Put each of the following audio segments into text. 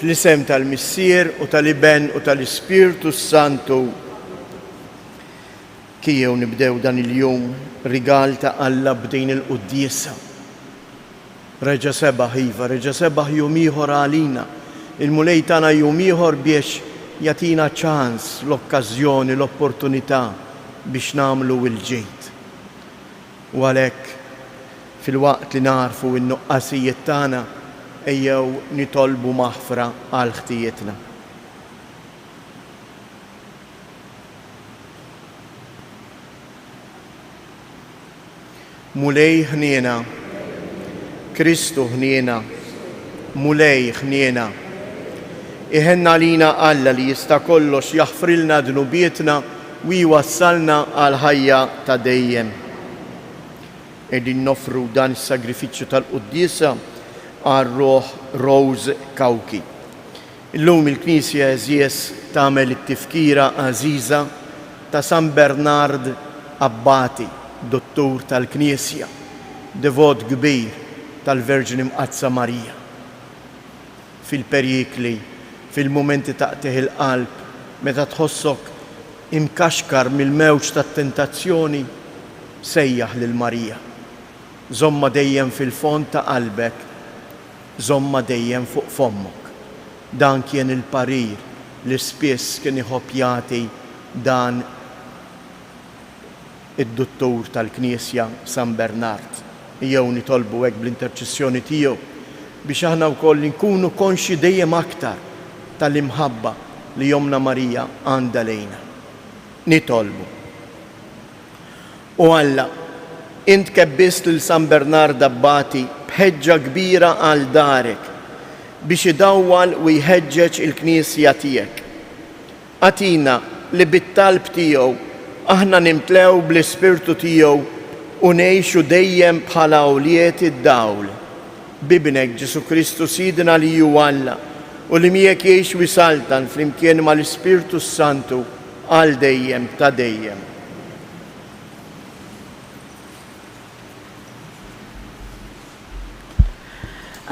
fl-isem tal-Missier u tal-Iben u tal-Ispirtu Santu. Kijjew nibdew dan il-jum rigal ta' Alla bdejn il-Quddisa. Reġa' sebaħ iva, reġa' sebaħ jum ieħor għalina. Il-mulej tagħna jum ieħor biex jatina ċans, l-okkażjoni, l-opportunità biex nagħmlu l-ġejt. U għalhekk fil-waqt li narfu n-nuqqasijiet tagħna ejjew nitolbu maħfra għal ħtijietna. Mulej ħniena, Kristu ħniena, mulej ħniena. Iħenna lina Alla li jista' kollox jaħfrilna dnubietna u jwassalna għal ħajja ta' dejjem. Qegħdin nofru dan is-sagrifiċċju tal-Quddisa għar-Roħ Rose Kawki. Illum il-Knisja eżies tagħmel it-tifkira għażiża ta' San Bernard Abbati, dottur tal-Knisja, devot kbir tal-Verġin Imqazza Marija. Fil-perjikli, fil-mumenti ta' qtieħ il-qalb, meta tħossok imkaxkar mill-mewġ tat-tentazzjoni, sejjaħ lil Marija. Żomma dejjem fil-fond ta' qalbek, żomma dejjem fuq fommok. Dan kien il-parir li spiss kien iħobb jagħti dan id-dottur tal-Knisja San Bernard. Jew nitolbu hekk bl-interċessjoni tiegħu biex aħna wkoll nkunu konxi dejjem aktar tal-imħabba li jomna Marija għandha lejna. Nitolbu. U Alla, int kebbist lil San Bernard Abbati bħeġġa kbira għal darek biex idawwal u jħeġġeġ il-Knisja tiegħek. Atina li bit-talb tiegħu aħna nimtlew bl-Ispirtu tiegħu u ngħixu dejjem bħala awliet id-dawl. Bibnek Ġesu Kristu Sidna li hu Alla u li miegħek jgħix wisaltan flimkien mal-Ispirtu Santu għal dejjem ta' dejjem.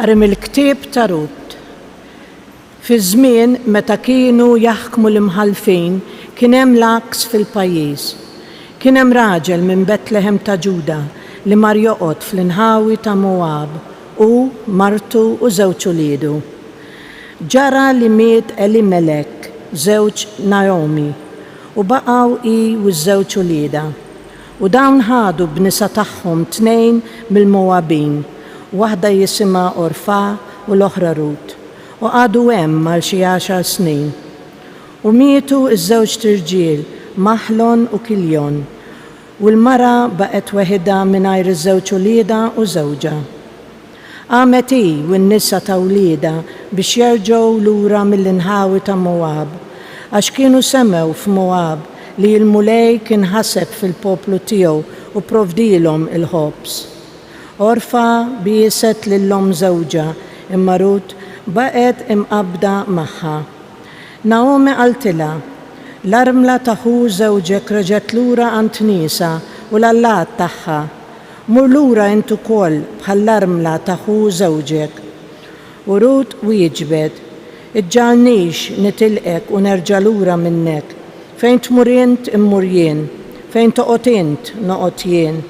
Qari il-ktieb ta' Rut. Fi żmien meta kienu jaħkmu l-imħalfin kien hemm laqs fil-pajjiż. Kien hemm raġel minn Betlehem ta' Ġuda li mar joqgħod fl-inħawi ta' Moab u martu u żewġ uliedu. Ġara li miet Elimelek, żewġ Naomi, u baqgħu hi u ż-żewġ ulieda. U dawn ħadu b'nisa tagħhom tnejn mill-Moabin, waħda jisimha Orfa u l-oħra Rut, u għadu hemm għal xi 10 snin. U mietu iż-żewġ tirġiel, Maħlon u Kiljon, u l-mara baqgħet weħida mingħajr iż-żewġ ulieda u żewġa. Qamet hi u n-nisa ta' ulieda biex jerġgħu lura mill-inħawi ta' Moab, għax kienu semmew f'Moab li l-mulej kien ħaseb fil-poplu tiegħu u provdilhom il-ħobs. Orfa bieset lil-om żewġa, imma Rut baqgħet imqabda magħha. Naomi qaltilha, l-armla taħu żewġek reġgħet lura għand nisa u l-allat tagħha. Mur lura int ukoll bħall-armla taħu żewġek. U Rut wieġbet, iġġalnix nitilqek u nerġa' lura minnek. Fejn tmur int immur jien, fejn toqgħod int noqgħod jien.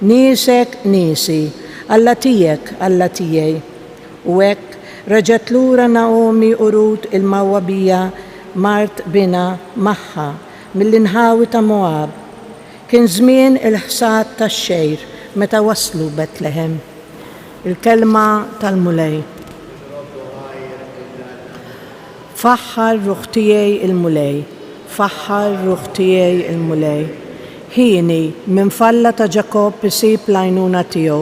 Niesek niesi, Alla tiegħek Alla tiegħi. U hekk reġgħet lura Naomi u Rut il-Mawabija mart bina magħha mill-inħawi ta' Moab. Kien żmien il-ħsad tax-xejr meta waslu Betlehem. Il-kelma tal-mulej. Faħħar ruħ tiegħi il-mulej, faħħar ruħ tiegħi il-mulej. Ħini minn falla ta' Ġakob isib l-għajnuna tiegħu,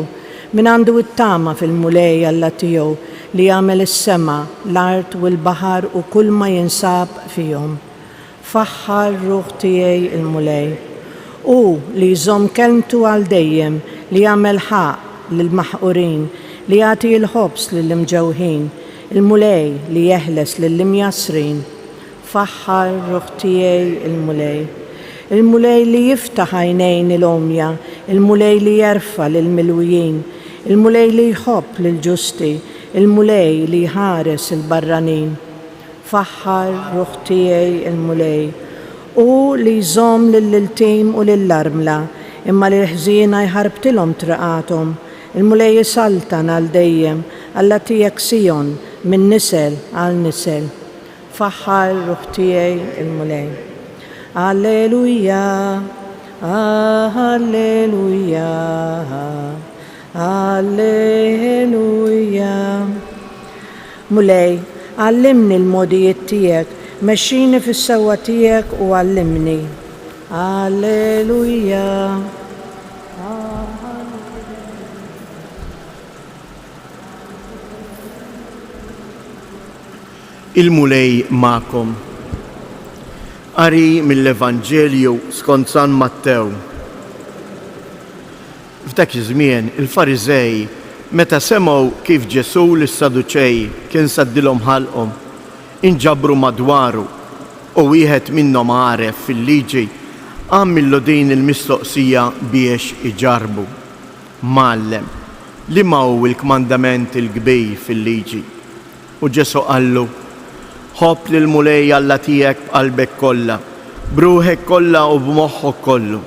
min għandu it-tama fil-mulej Alla tiegħu li jagħmel is-sema, l-art u l-baħar u kull ma jinsab fihom. Faħħar ruħ tiegħi il-mulej. U li jżomm kelmtu għal dejjem li jagħmel ħaq lill-maħqurin, li jagħti l-ħobs lill-imġewħin, il-mulej li jeħles lill-imjasrin. Faħħar ruħ tiegħi il-mulej. Il-mulej li jiftaħ għajnejn il-omja, il-mulej li jerfa' lill-milwijin, il-mulej li jħobb lill-ġusti, il-mulej li jħares il-barranin. Faħħar ruħ tiegħi il-mulej u li jżomm lill-iltim u lill-armla imma li l-ħżiena jħarbtilhom triqathom. Il-mulej jisaltan għal dejjem Alla tiegħek Sion minn nisel għal nisel. Faħħar ruħ tiegħi il-mulej. Alleluja, alleluja, alleluja. Mulej, għallimni l-modijiet tiegħek, mexxini fis-sewwa tiegħek u għallimni. Alleluja. Il-mulej ma'kom. Qari mill-Evanġelju skont San Mattew. F'dak iż-żmien il-Fariżej meta semgħu kif Ġesu lis-Saduċej kien saddilhom ħalqhom, inġabru madwaru u wieħed minnhom għaref fil-liġi għamillu din il-mistoqsija biex iġarbu. Mallem, li ma hu l-kmandament il-kbir fil-liġi? U Ġesu qallu: ħobb lill-mulej Alla tiegħek b'qalbek kollha, b'ruħek kollha u b'moħħok kollu.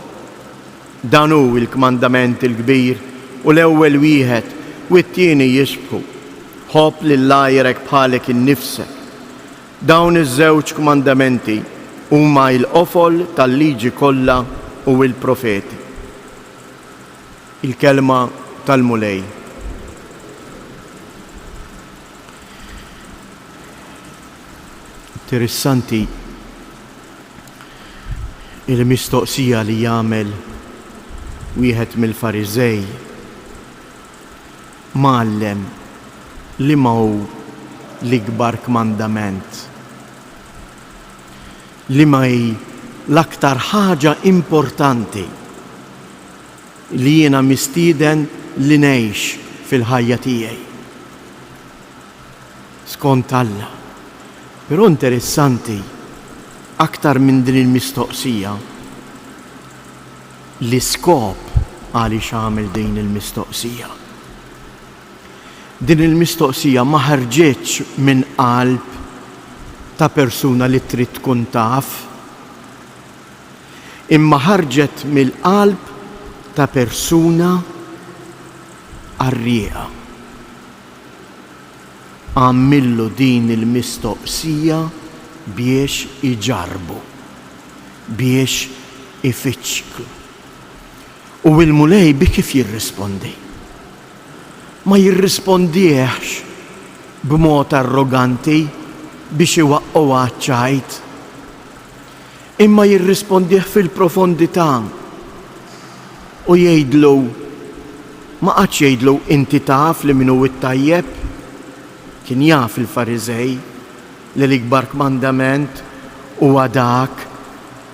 Dan hu l-kmandament il-kbir u l-ewwel wieħed u t-tieni jixbħu. Ħobb lil għajrek bħalek innifsek. Dawn iż-żewġ kmandamenti huma l-qofol tal-liġi kollha u l-profeti. Il-kelma tal-mulej. Interessanti il-mistoqsija li jagħmel wieħed mill-Fariżej. Mallem, li ma hu l-ikbar kmandament? Li ma hi l-aktar ħaġa importanti li jiena mistieden li ngħix fil-ħajja tiegħi skont Alla. Però interessanti, aktar minn din il-mistoqsija, l-iskop għaliex għamel din il-mistoqsija. Din il-mistoqsija ma ħarġetx minn qalb ta' persuna li trid tkun taf, imma ħarġet mill-qalb ta' persuna arrieqa. Għamillu din il-mistoqsija biex iġarbu, biex ifittxu. U il-mulej bi kif jirrispondi? Ma jirrispondiex b'mod arroganti biex iwaqqgħu għaċċajt, imma jirrispondih fil-profondità u jgħidlu, ma qatx jgħidlu inti taf li min hu it-tajjeb. Kien jaf il-Fariżej li l-ikbar kmandament huwa dak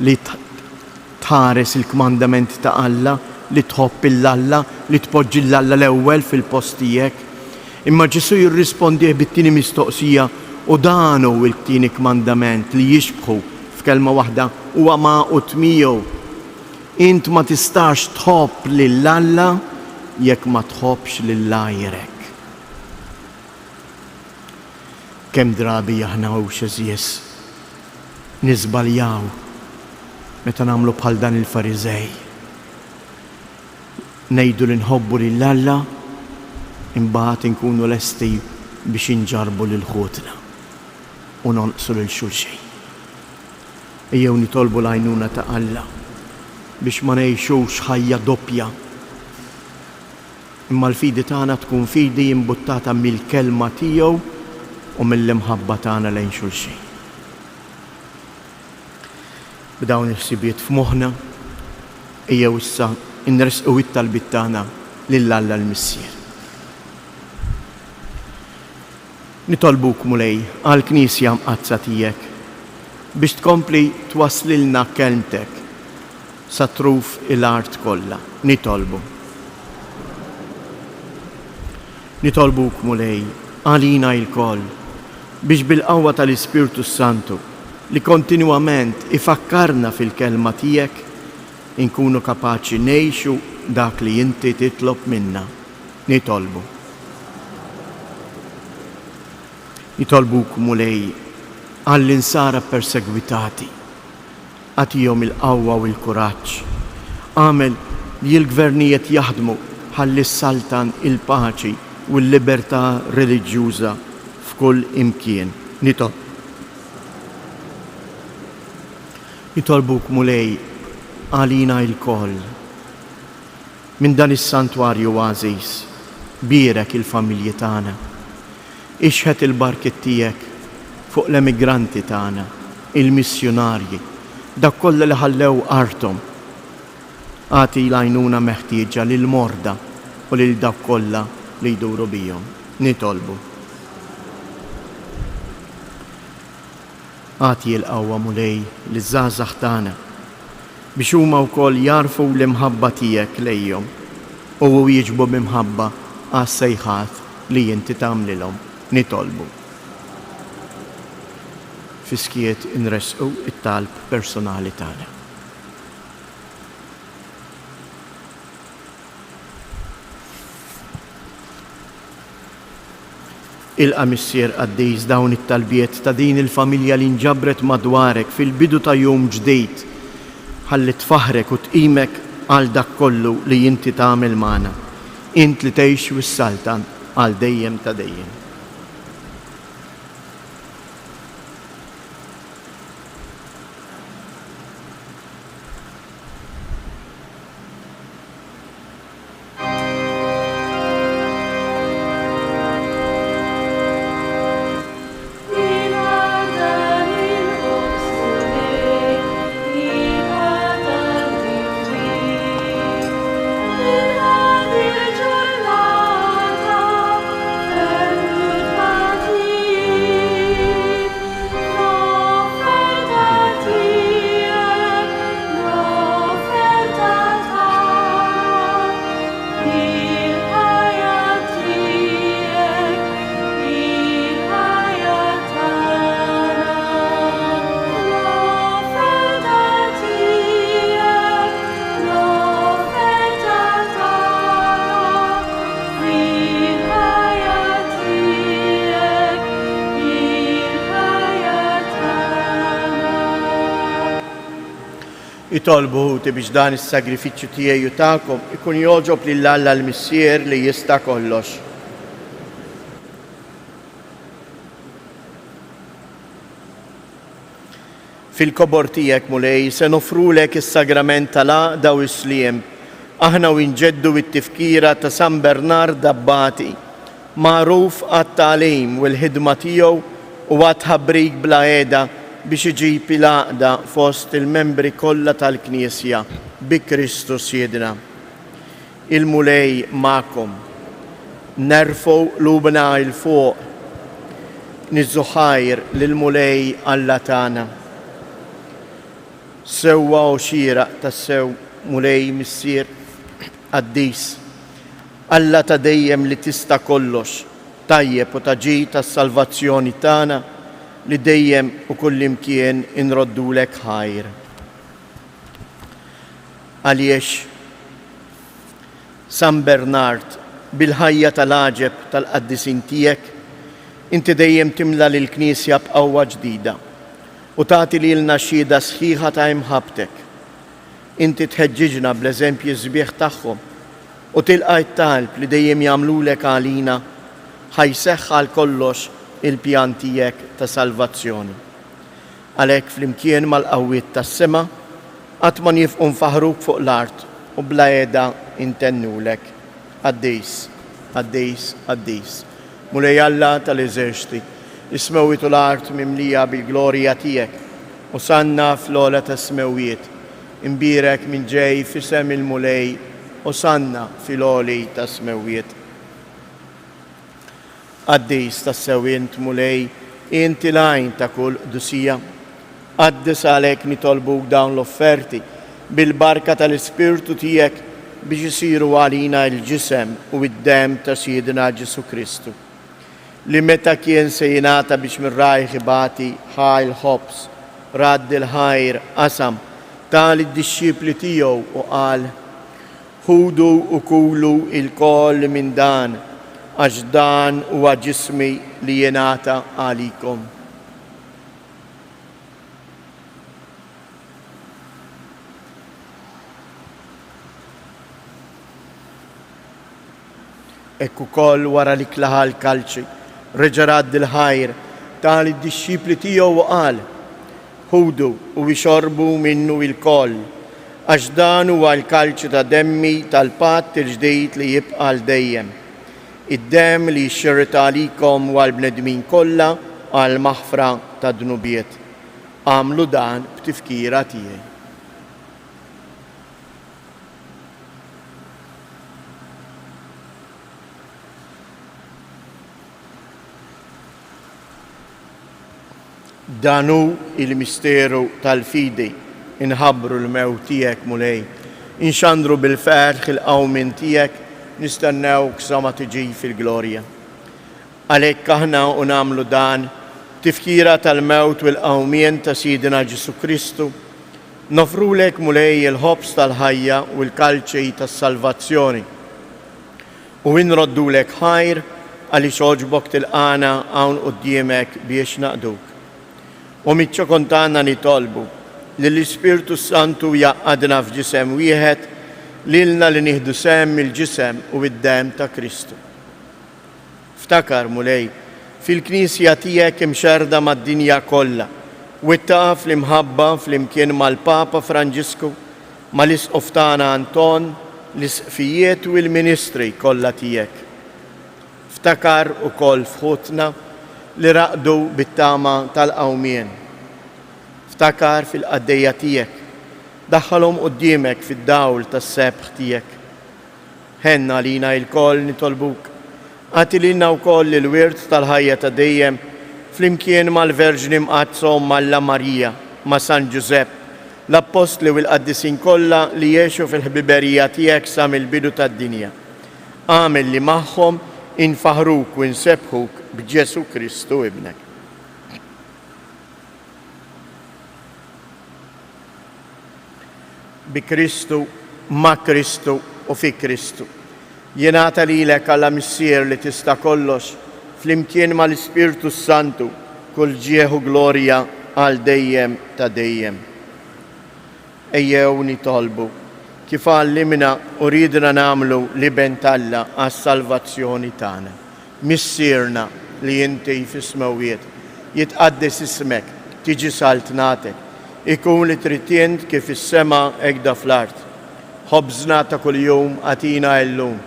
li tħares il-kmandament ta' Alla, li tħobb il-Alla, li tpoġġi l-Alla l-ewwel fil-post tiegħek. Imma Ġesu jirrispondih bit-tieni mistoqsija u dan hu l-tieni kmandament li jixbħu f'kelma waħda huwa maqut miegħu. Int ma tistax tħobb lill-Alla jekk ma tħobbx lill-għajrek. Kemm drabi aħna u xeżies niżbaljaw meta nagħmlu bħal dan il-Fariżej. Ngħidu li nħobbu lill-Alla imbagħad inkunu lesti biex inġarbu lil ħutna u nonqsu lil xulxejn. Ejjew nitolbu l-għajnuna ta' Alla biex ma ngħixux ħajja doppja, imma l-fidi tagħna tkun fidi imbuttata mill-kelma tiegħu u mill-imħabba tagħna lejn xulxejn. B'dawn il-ħsibiet f'moħħna ejjew issa nresqu it-talbiet tagħna lill-Alla l-Missier. Nitolbuk mulej għall-Knisja mqazza tiegħek biex tkompli twaslilna kelmtek sa truf il-art kollha. Nitolbuk mulej għalina il-koll biex bil-qawwa tal-Ispirtu Santu li kontinwament ifakkarna fil-kelma tiegħek inkunu kapaċi ngħixu dak li inti titlob minna. Nitolbu. Jitolbuk mulej għall-insara persegwitati. Għatijom il-qawwa u l-kuraġġ. Għamel li l-gvernijiet jaħdmu ħalli s-saltan il-paċi u l-libertà reliġjuża f'kull imkien. Jitolbuk mulej għalina il-koll. Minn dan is-santwarju għażiż, birek il-familji tagħna. Ixħet il-barket tiegħek fuq l-emigranti tagħna, il-missjonarji, dak kollha li ħallew artom. Għati l-għajnuna meħtieġa lil morda u lil dak kollha li jduru bihom. Nitolbu. Għati l-qawwa mulej li żgħażagħ tagħna biex huma wkoll jarfu l-imħabba tiegħek lejhom u jiġbu b'imħabba għas-sejħat li inti tagħmlilhom. Nitolbu. Fiskiet inresqu it-talb personali tagħna. Il-qamissier Qaddejs dawn it-talbiet ta' din il-familja li nġabret madwarek fil-bidu ta' jum ġdejt ħalli tfaħrek u tqimek għal dak kollu li inti tagħmel magħna. Int li tgħix wis-saltan għal dejjem ta' dejjem. Jitolbu biex dan is-sagrifiċċju tiegħi u tagħkom ikun joġob lil Alla l-Missier li jista' kollox. Fil-kobor tiegħek mulej se nofrulek is-sagrament tal-għaqda u s-sliem. Aħna u nġeddu it-tifkira ta' San Bernard Abbati, magħruf għat-tagħlim u l-ħidma tiegħu u għat-ħabbrik bla qiegħda biex iġib il-għaqda fost il-membri kollha tal-Knisja bi Kristus Siedna. Il-mulej magħkom, nerfgħu lubna il fuq, niżżuħajr lill-mulej Alla tagħna. Sewwa u xieraq tas-sew mulej missier Qaddis, Alla ta' dejjem li tista' kollox, tajjeb u taġi tas-salvazzjoni tagħna li dejjem u kullimkien inroddulek ħajr. Għaliex San Bernard bil-ħajja tal-għaġeb tal-qaddisin tiegħek, inti dejjem timla lill-Knisja b'qawwa ġdida u tagħti lilna xhieda sħiħa ta' imħabbtek. Inti tħeġġiġna bl-eżempji sbieħ tagħhom u tilqa' t-talb li dejjem jagħmlulek għalina ħajseħħ għal kollox il-pjan tiegħek ta' salvazzjoni. Għalhekk flimkien mal-qawwiet tas-sema qatt ma nifqu nfaħruk fuq l-art u bla qiegħda intennulek. Qaddejs, Qaddejs, Qaddejs. Mulej Alla tal-eżerċiti, ismewwiet u l-art mimlija bil-glorja tiegħek u sanna fl-ogħla tas-smewwiet. Imbirek minn ġej f'isem il-mulej u sanna fil-għoli tas-smewwiet. Qaddejs tas-sewwient mulej, inti l-għajn ta' kull qdusija. Qaddis għalhekk nitolbuk dawn l-offerti bil-barka tal-Ispirtu tiegħek biex isiru għalina l-ġisem u d-dem ta' Siedna Ġesu Kristu. Li meta kien se jingħata biex mir-rajħ ibati ħaj l-ħobs, radd il-ħajr qasam tal-disċipli tiegħu u qal: ħudu u kulu il-koll minn dan, għax dan huwa ġismi li jingħata għalikom. Ekku koll wara li klaħa l-kalċi, reġa' raddi l-ħajr tal id-disċipli tiegħu u qal: ħudu u jxorbu minnu il-koll, għax dan huwa l-kalċi ta' demmi tal-patt il-ġdid li jibqa' għal dejjem. Id-demm li jxirrita għalikom u għall-bnedmin kollha għal maħfra ta' dnubiet. Għamlu dan b'tifkira tiegħi. Danu il-misteru tal-fidi, inħabbru l-mewt tiegħek mulej, inxandru bil-ferħ il-qawmin tiegħek, nistennewk sa ma tiġi fil-glorja. Għalhekk aħna u nagħmlu dan tifkira tal-mewt u l-qawmien ta' Sidina Ġesu Kristu, nofrulek mulej il-ħobs tal-ħajja u l-kalċej tas-salvazzjoni. U inroddulek ħajr għaliex oġbok tilqana hawn quddiemek biex naqduk. U mitċa kontana nitolbu li l-Ispirtu Santu jaqqadna f'ġisem wieħed lilna li nieħdu sem il-ġisem u id-dem ta' Kristu. Ftakar mulej fil-Knisja tiegħek imxerda mad-dinja kollha u ittaqaf fl-imħabba fl-imkien mal-Papa Franġisku, mal-Isqof tagħna Anton, l-isqfijiet u l-ministri kollha tiegħek. Ftakar ukoll fħutna li raqdu bit-tama tal-qawmien. Ftakar fil-qaddejja tiegħek, daħħalhom quddiemek fid-dawl tas-sebħ tiegħek. Ħenna lina l-koll nitolbuk, għati lilna wkoll il-wirt tal-ħajja ta' dejjem flimkien mal-Verġni mqazzhom Malla Marija, ma' San Ġusepp, l-Apostli u l-Qaddisin kollha li jgħixu fil-ħbiberija tiegħek sa mill-bidu tad-dinja. Għamel li magħhom infaħruk u nsebħuk b'Ġesu Kristu ibnek. Bi Kristu, ma' Kristu u fi Kristu. Jingħata lilek Alla Missier li tista' kollox flimkien mal-Ispirtu Santu kull ġieħ u glorja għal dejjem ta' dejjem. Ejjew nitolbu kif għallimna u ridna nagħmlu li bentalla għas-salvazzjoni tagħna. Missierna li inti fis-smawiet, jitqaddes ismek, tiġi saltnatek, ikun li tritjent kif is-sema hekk fl-art. Ħobżna ta' kuljum għatina llum,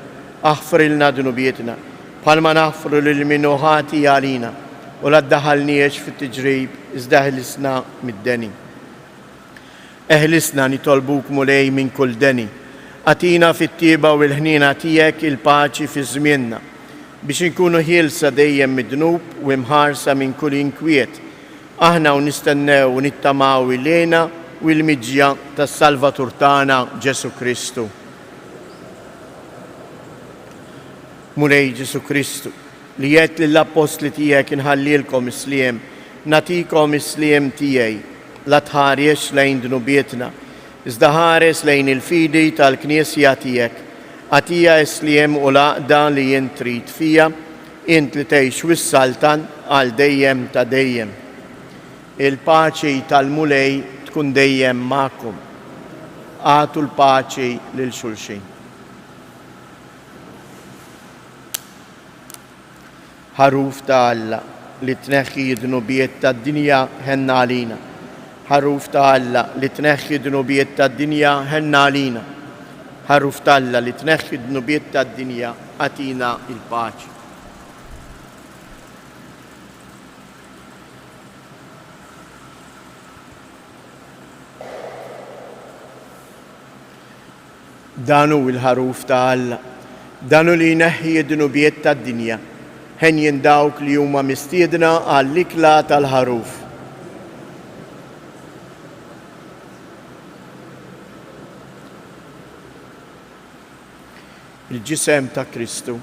aħfrilna dnubietna, bħalma naħfru lil minnu ħati għalina, u la ddaħħalniex fit-tiġrib iżda ħlisna mid-deni. Eħlisna nitolbuk mulej minn kull deni, għatina fit-tieba u l-ħnina tiegħek il-paċi fi żmienna, biex inkunu ħielsa dejjem mid-dnub u imħarsa minn kull inkwiet, aħna u nistennew u nittamaw ilejna u l-miġja tas-Salvatur tagħna Ġesu Kristu. Mulej Ġesu Kristu, li jgħid lill-Apostli tiegħek inħallilkom isliem, natikom isliem tiegħi, la tħares lejn dnubietna, iżda ħares lejn il-fidi tal-Knisja tiegħek, għatija isliem u laqda li jint trid fija, int li tgħix wis-saltan għal dejjem ta' dejjem. Il-paċi tal-mulej tkun dejjem magħkom. Għatu l-paċi lil xulxin. Ħaruf ta' Alla li tneħħi d-dnubiet tad-dinja ħenna għalina. Ħaruf ta' Alla li tneħħi d-dnubiet tad-dinja ħenna għalina. Ħaruf ta' Alla li tneħħi d-dnubiet tad-dinja għatina il-paċi. Danu il-ħaruf ta' Alla, danu li jneħħi d-dnubiet tad-dinja, ħen dawk li huma mistiedna għall-ikla tal-ħaruf. Il-ġisem ta' Kristu.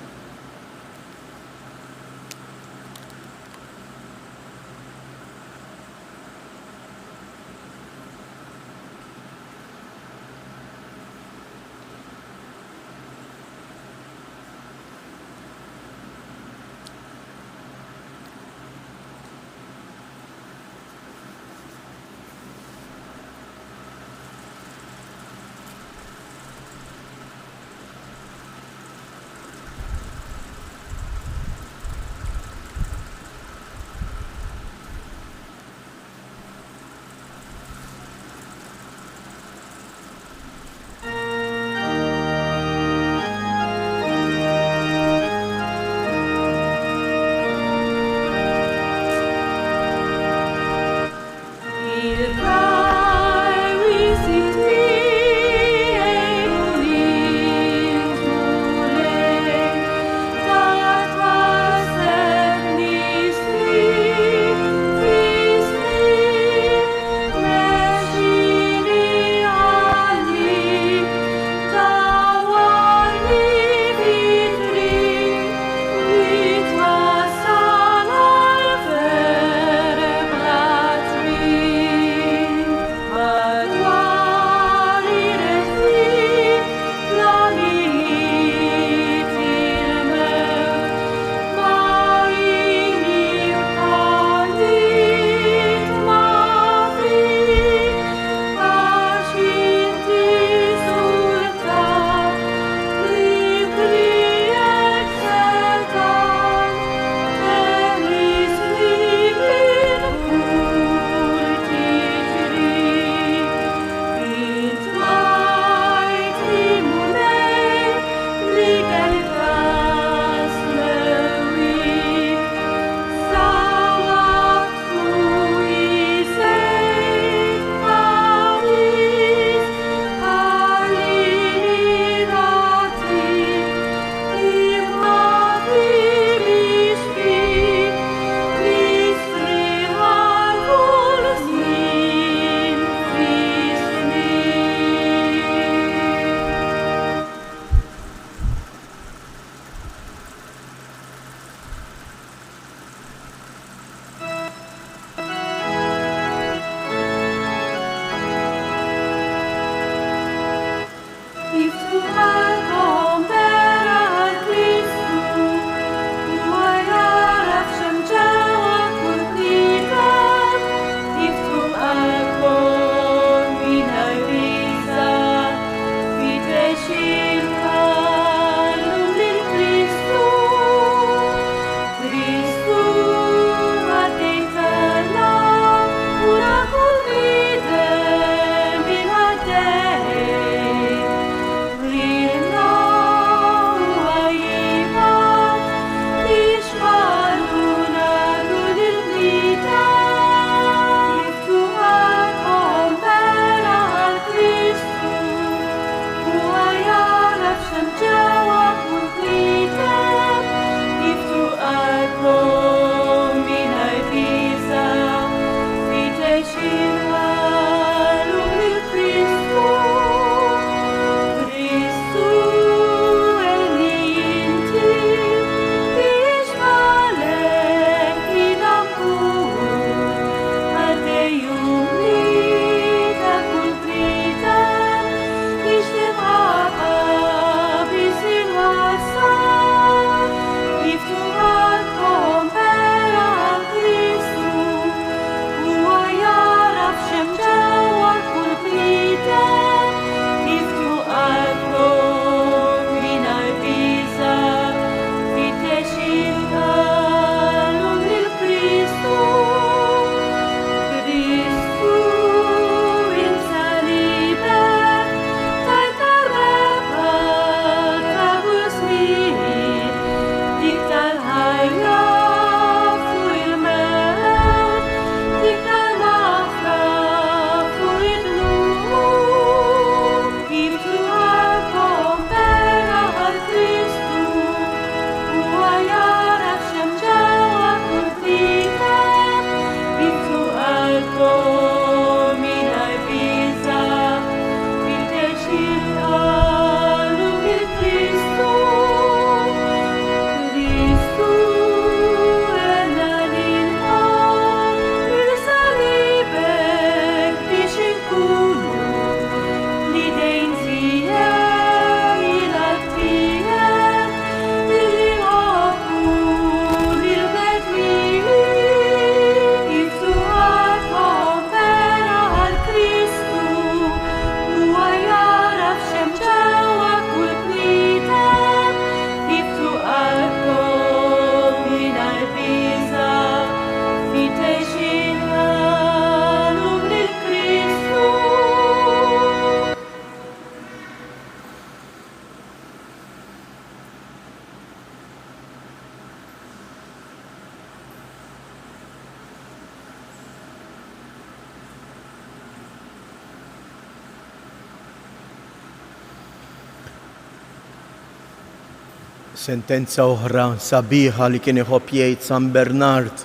Sentenza oħra sabiħa li kien iħobb jgħid San Bernard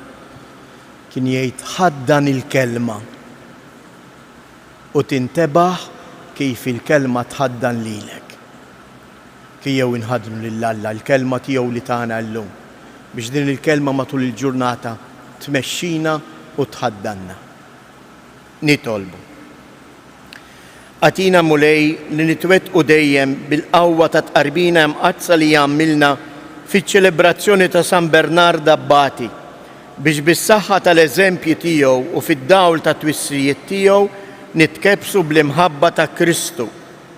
kien jgħid ħaddan il-kelma u tintebaħ kif il-kelma tħaddan lilek. Kiew inħadru lill-Alla l-kelma tiegħu li tagħna llum biex din il-kelma matul il-ġurnata tmexxina u tħaddanna. Nitolbu. Għatina mulej li nitwettqu dejjem bil-qawwa ta' tqarbina mqazza li jagħmilna fiċ-ċelebrazzjoni ta' San Bernard Abbati biex bis-saħħa tal-eżempji tiegħu u fid-dawl ta' twissijiet tiegħu nitkebsu bl-imħabba ta' Kristu,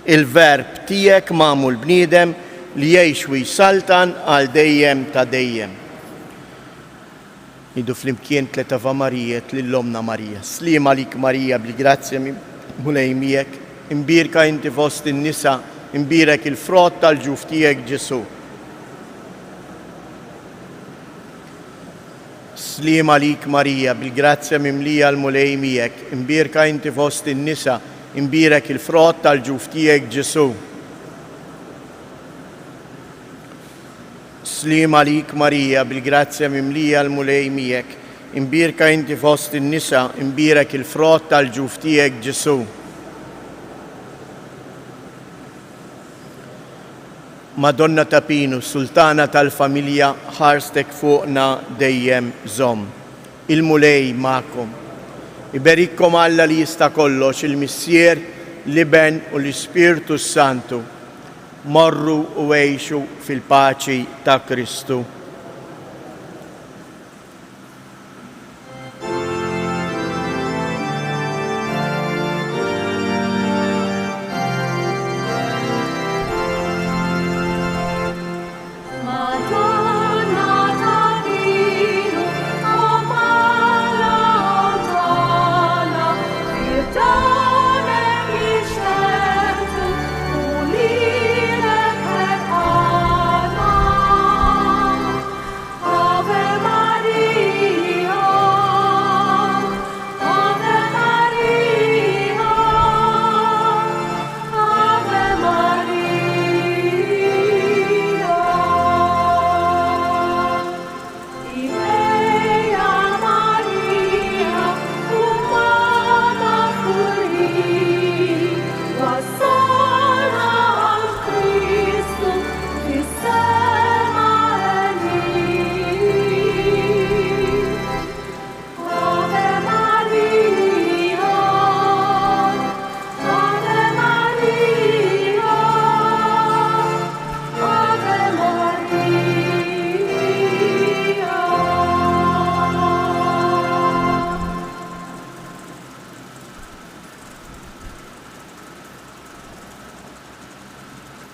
il-verb tiegħek magħmul bniedem li jgħix u jsaltan għal dejjem ta' dejjem. Nidu flimkien tliet Ava Marijiet lill-Omna Marija. Sliem għalik Marija bil-grazzja mulej miegħek. Imbirka inti fost in-nisa, imbirek il-frott tal-ġuf tiegħek Ġesu. Sliem għalik Marija, bil-grazzja mimlija l-mulej miegħek, imbirka inti fost in-nisa, imbirek il-frott tal-ġuf tiegħek Ġesu. Sliem għalik Marija, bil-grazzja mimlija l-mulej miegħek, imbirka inti fost in-nisa, imbirek il-frott tal-ġuf tiegħek Ġesu. Madonna ta' Pinu, sultana tal-familja, ħarstek fuqna dejjem żomm. Il-mulej ma'kom. Iberikkom Alla li jista' kollox, il-Missier, l-Iben u l-Ispirtu Santu. Morru u għejxu fil-paċi ta' Kristu.